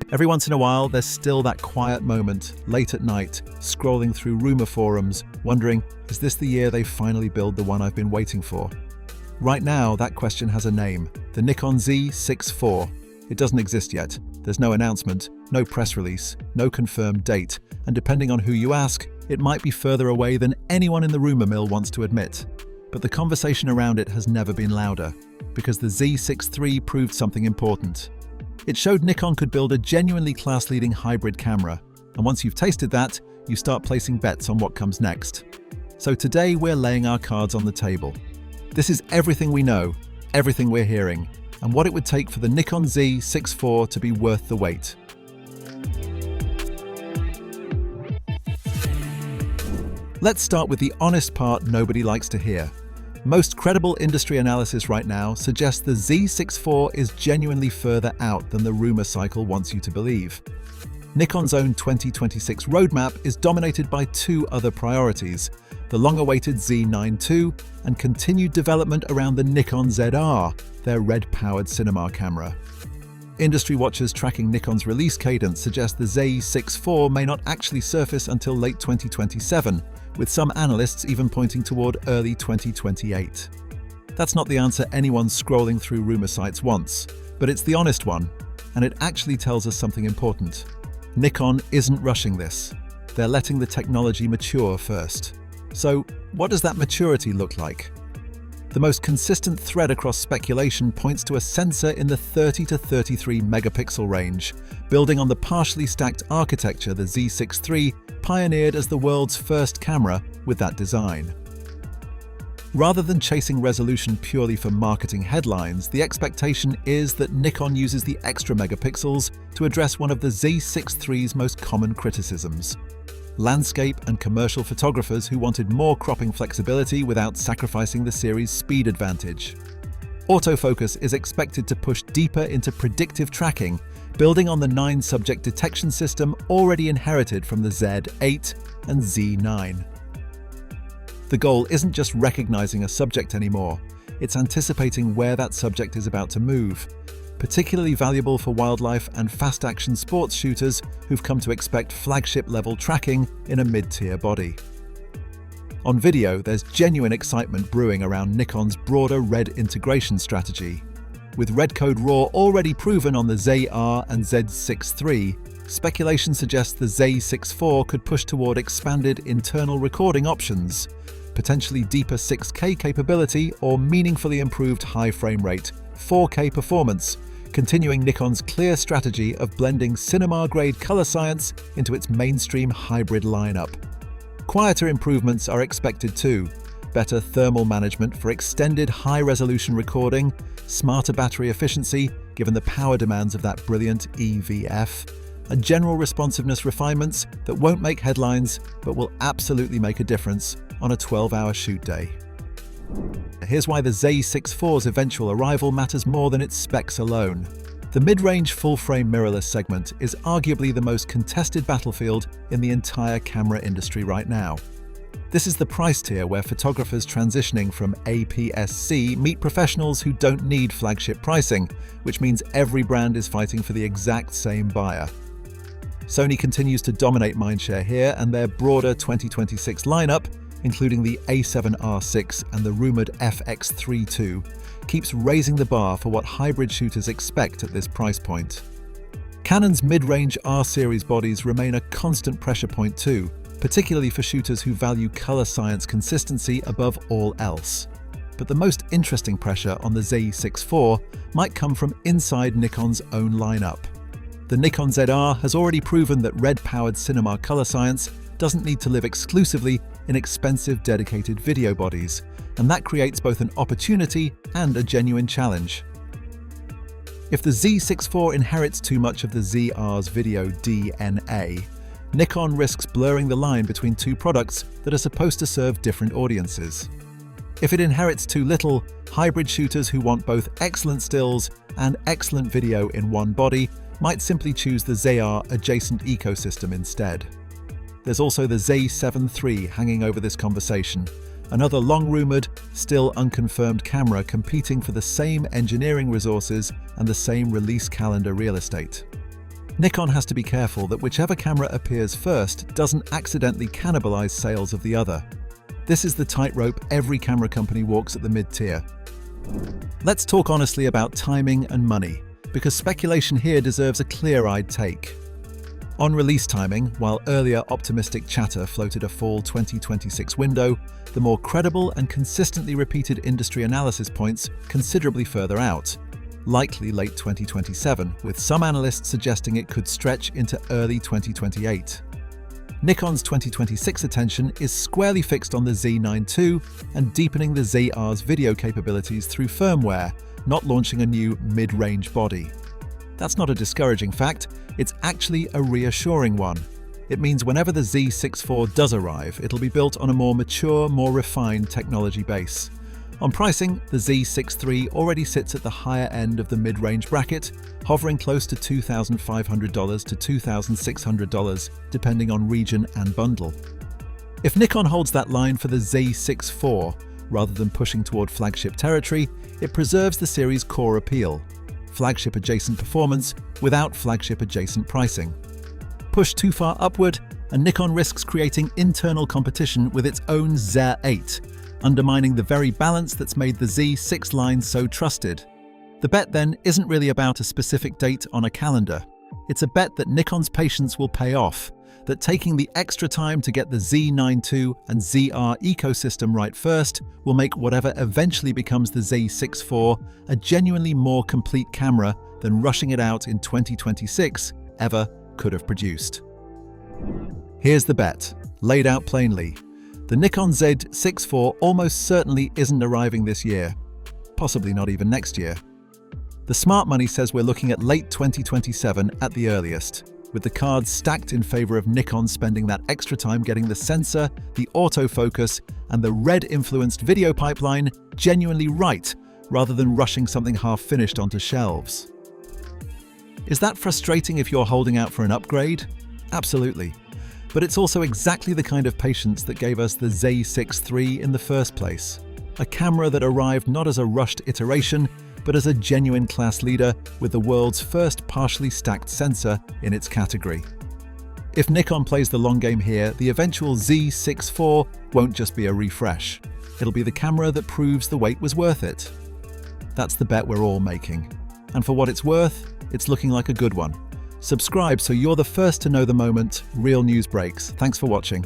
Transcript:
Every once in a while, there's still that quiet moment, late at night, scrolling through rumor forums, wondering, is this the year they finally build the one I've been waiting for? Right now, that question has a name, the Nikon Z6 IV. It doesn't exist yet. There's no announcement, no press release, no confirmed date, and depending on who you ask, it might be further away than anyone in the rumor mill wants to admit. But the conversation around it has never been louder, because the Z6 III proved something important. It showed Nikon could build a genuinely class-leading hybrid camera, and once you've tasted that, you start placing bets on what comes next. So today we're laying our cards on the table. This is everything we know, everything we're hearing, and what it would take for the Nikon Z6 IV to be worth the wait. Let's start with the honest part nobody likes to hear. Most credible industry analysis right now suggests the Z6 IV is genuinely further out than the rumor cycle wants you to believe. Nikon's own 2026 roadmap is dominated by two other priorities, the long-awaited Z9 II and continued development around the Nikon ZR, their red-powered cinema camera. Industry watchers tracking Nikon's release cadence suggest the Z6 IV may not actually surface until late 2027, with some analysts even pointing toward early 2028. That's not the answer anyone scrolling through rumor sites wants, but it's the honest one, and it actually tells us something important. Nikon isn't rushing this. They're letting the technology mature first. So, what does that maturity look like? The most consistent thread across speculation points to a sensor in the 30 to 33 megapixel range, building on the partially stacked architecture the Z6 III pioneered as the world's first camera with that design. Rather than chasing resolution purely for marketing headlines, the expectation is that Nikon uses the extra megapixels to address one of the Z6 III's most common criticisms: landscape and commercial photographers who wanted more cropping flexibility without sacrificing the series' speed advantage. Autofocus is expected to push deeper into predictive tracking, building on the 9-subject detection system already inherited from the Z8 and Z9. The goal isn't just recognizing a subject anymore, it's anticipating where that subject is about to move, particularly valuable for wildlife and fast-action sports shooters who've come to expect flagship-level tracking in a mid-tier body. On video, there's genuine excitement brewing around Nikon's broader RED integration strategy. With REDcode RAW already proven on the ZR and Z6 III, speculation suggests the Z6 IV could push toward expanded internal recording options, potentially deeper 6K capability or meaningfully improved high frame rate, 4K performance, continuing Nikon's clear strategy of blending cinema-grade color science into its mainstream hybrid lineup. Quieter improvements are expected too: better thermal management for extended high-resolution recording, smarter battery efficiency given the power demands of that brilliant EVF, and general responsiveness refinements that won't make headlines but will absolutely make a difference on a 12-hour shoot day. Here's why the Z6 IV's eventual arrival matters more than its specs alone. The mid-range full-frame mirrorless segment is arguably the most contested battlefield in the entire camera industry right now. This is the price tier where photographers transitioning from APS-C meet professionals who don't need flagship pricing, which means every brand is fighting for the exact same buyer. Sony continues to dominate mindshare here, and their broader 2026 lineup, including the A7R6 and the rumored FX3 II, keeps raising the bar for what hybrid shooters expect at this price point. Canon's mid-range R-series bodies remain a constant pressure point too, particularly for shooters who value color science consistency above all else. But the most interesting pressure on the Z6 IV might come from inside Nikon's own lineup. The Nikon ZR has already proven that red-powered cinema color science doesn't need to live exclusively in expensive dedicated video bodies, and that creates both an opportunity and a genuine challenge. If the Z6 IV inherits too much of the ZR's video DNA, Nikon risks blurring the line between two products that are supposed to serve different audiences. If it inherits too little, hybrid shooters who want both excellent stills and excellent video in one body might simply choose the ZR adjacent ecosystem instead. There's also the Z7 III hanging over this conversation, another long-rumored, still unconfirmed camera competing for the same engineering resources and the same release calendar real estate. Nikon has to be careful that whichever camera appears first doesn't accidentally cannibalize sales of the other. This is the tightrope every camera company walks at the mid-tier. Let's talk honestly about timing and money, because speculation here deserves a clear-eyed take. On release timing, while earlier optimistic chatter floated a fall 2026 window, the more credible and consistently repeated industry analysis points considerably further out, likely late 2027, with some analysts suggesting it could stretch into early 2028. Nikon's 2026 attention is squarely fixed on the Z9 II and deepening the ZR's video capabilities through firmware, not launching a new mid-range body. That's not a discouraging fact, it's actually a reassuring one. It means whenever the Z6 IV does arrive, it'll be built on a more mature, more refined technology base. On pricing, the Z6 III already sits at the higher end of the mid-range bracket, hovering close to $2,500 to $2,600, depending on region and bundle. If Nikon holds that line for the Z6 IV, rather than pushing toward flagship territory, it preserves the series' core appeal: flagship-adjacent performance without flagship-adjacent pricing. Push too far upward, and Nikon risks creating internal competition with its own Z8, undermining the very balance that's made the Z6 line so trusted. The bet then isn't really about a specific date on a calendar. It's a bet that Nikon's patience will pay off, that taking the extra time to get the Z9 II and ZR ecosystem right first will make whatever eventually becomes the Z6 IV a genuinely more complete camera than rushing it out in 2026 ever could have produced. Here's the bet, laid out plainly. The Nikon Z6 IV almost certainly isn't arriving this year, possibly not even next year. The smart money says we're looking at late 2027 at the earliest, with the cards stacked in favor of Nikon spending that extra time getting the sensor, the autofocus, and the red-influenced video pipeline genuinely right, rather than rushing something half-finished onto shelves. Is that frustrating if you're holding out for an upgrade? Absolutely. But it's also exactly the kind of patience that gave us the Z6 III in the first place. A camera that arrived not as a rushed iteration, but as a genuine class leader with the world's first partially stacked sensor in its category. If Nikon plays the long game here, the eventual Z6 IV won't just be a refresh. It'll be the camera that proves the wait was worth it. That's the bet we're all making. And for what it's worth, it's looking like a good one. Subscribe so you're the first to know the moment real news breaks. Thanks for watching.